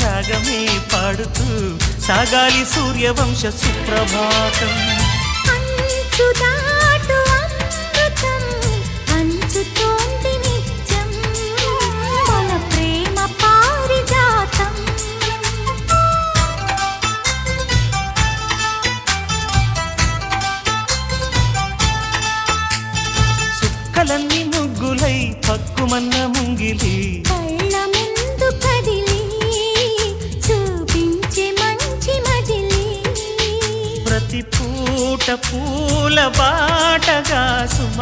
రాగమే పాడుతూ సాగాలి సూర్యవంశ సుప్రభాతం. అంచుదాటు అమృతం అంచుతోంది నిత్యం మన ప్రేమ పారిజాతం. సుక్కలన్నీ ముగ్గులై పక్కుమన్న ముంగిలి కళ్ళ ముందు కదిలి చూపించే మంచి మజిలి. ప్రతి పూట పూల బాటగా సుమ